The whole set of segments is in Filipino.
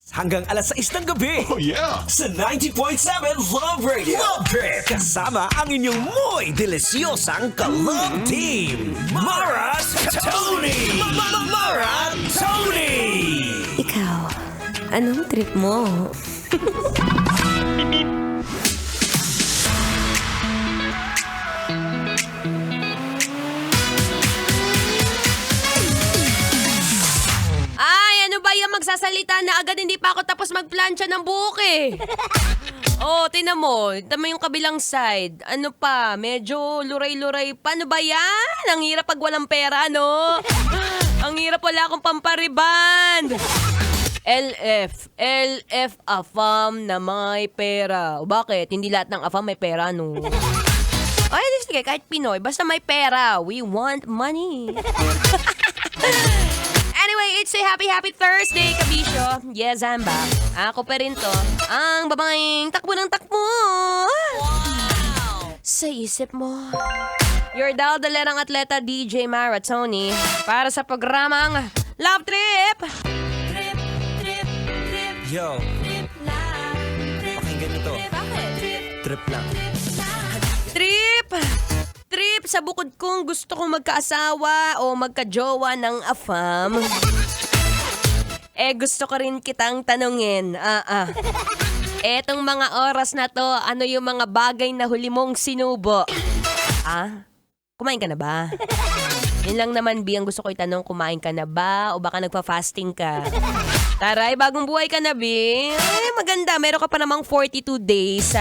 Hanggang alas 6 ng gabi. Oh yeah! Sa 90.7 Love Radio. Love Trip. Kasama ang inyong muy delisyosang ka-love team. Mara Tonee. Mara Tonee. Ikaw, anong trip mo? Magsasalita na agad, hindi pa ako tapos magplansya ng buhok eh. Oh, tinan mo yung kabilang side. Ano pa, medyo luray-luray pa. Ano ba yan? Ang hirap pag walang pera, no? Ang hirap, wala akong pampariban. LF, AFAM na may pera. O bakit? Hindi lahat ng AFAM may pera, no? Ay, sige, kahit Pinoy, basta may pera. We want money. Anyway, it's a happy Thursday, kabisyo. Yes, I'm back. Ako pa rin to. Ang babaeng takbo ng takbo. Wow! Sa isip mo. Your daldalerang atleta, DJ Mara Tonee, para sa programang Love Trip. Trip. Yo. Trip lang. Pakinggan nyo to. Bakit? Trip lang. Trip sa bukod kong gusto kong magkaasawa o magkajowa ng AFAM. Gusto ko rin kitang tanungin. Etong mga oras na to, ano yung mga bagay na huli mong sinubo? Kumain ka na ba? Yun lang naman, B, ang gusto ko itanong, kumain ka na ba? O baka nagpa-fasting ka? Taray, bagong buhay ka na, B. Maganda, meron ka pa namang 42 days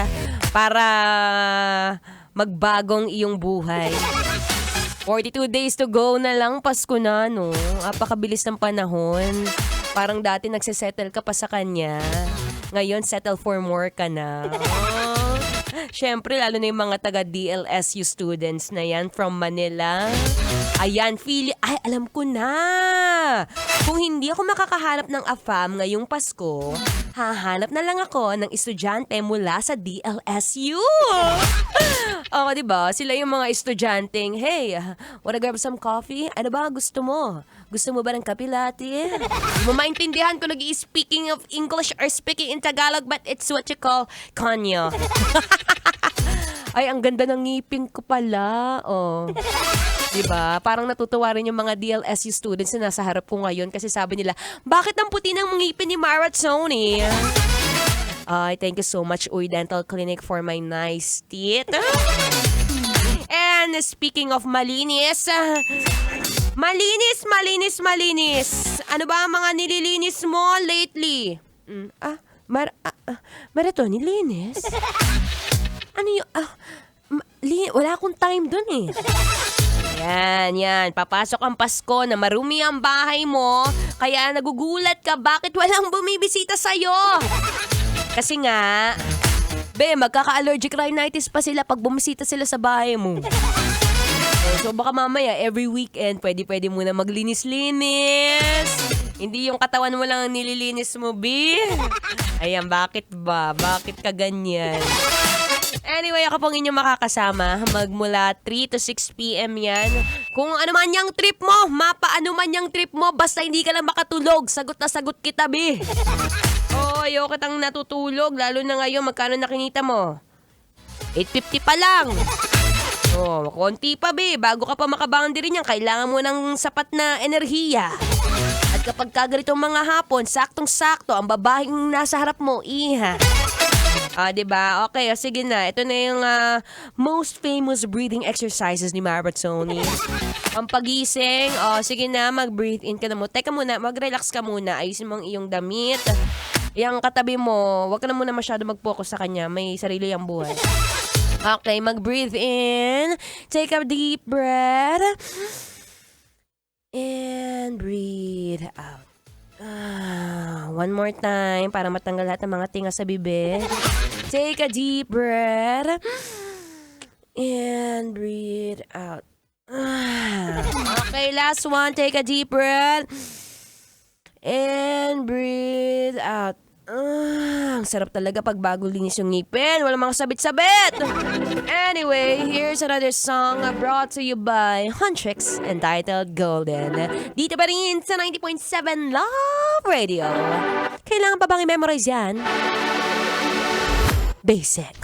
para magbagong iyong buhay. 42 days to go na lang, Pasko na, no? Apakabilis ng panahon. Parang dati nagsisettle ka pa sa kanya. Ngayon, settle for more ka na. Siyempre, lalo na yung mga taga-DLSU students na yan from Manila. Ayan, alam ko na. Kung hindi ako makakahanap ng AFAM ngayong Pasko, hahanap na lang ako ng estudyante mula sa DLSU. Oo, diba? Sila yung mga estudyanteng, hey, wanna grab some coffee? Ano ba gusto mo? Gusto mo ba ng kape latte? Hindi mo maintindihan kung nag-i-speaking of English or speaking in Tagalog, but it's what you call konyo. Ay, ang ganda ng ngipin ko pala. Oh. Diba? Parang natutuwa rin yung mga DLSU students na nasa harap ko ngayon kasi sabi nila, bakit ang puti ng ngipin ni Mara Tonee? Ay, thank you so much, Uy Dental Clinic, for my nice teeth. And speaking of malinis, malinis. Ano ba ang mga nililinis mo lately? Mara Tonee, linis? Ano yung, wala akong time dun eh. Yan. Papasok ang Pasko na marumi ang bahay mo, kaya nagugulat ka bakit walang bumibisita sa'yo. Kasi nga, magkaka-allergic rhinitis pa sila pag bumisita sila sa bahay mo. So baka mamaya, every weekend, pwede muna maglinis-linis. Hindi yung katawan mo lang ang nililinis mo, B. Ayan, bakit ba? Bakit ka ganyan? Anyway, ako pong inyong makakasama magmula 3 to 6 p.m. yan. Kung ano man yung trip mo, mapaano man yung trip mo, basta hindi ka lang makatulog. Sagot na sagot kita, B. Ayoko kitang natutulog, lalo na ngayon, magkano nakinita mo? 850 pa lang. Konti pa, B. Bago ka pa makaboundary niyan, kailangan mo ng sapat na enerhiya. At kapag kaganitong mga hapon, saktong-sakto, ang babaeng nasa harap mo, iha. Diba? Okay, sige na. Ito na yung most famous breathing exercises ni Mara Tonee. Ang pagising, sige na, mag-breathe in ka na mo. Teka muna, mag-relax ka muna. Ayusin mo ang iyong damit. Yung katabi mo, huwag ka na muna masyado mag-focus sa kanya. May sarili ang buhay. Okay, mag-breathe in. Take a deep breath. And breathe out. One more time para matanggal lahat ng mga tinga sa bibig. Take a deep breath. And breathe out. Okay, last one. Take a deep breath. And breathe out. Ang sarap talaga pag bago linis yung ngipin. Walang mga sabit-sabit. Anyway, here's another song brought to you by Huntrix, entitled Golden. Dito pa rin sa 90.7 Love Radio. Kailangan pa bang i-memorize yan? Basic.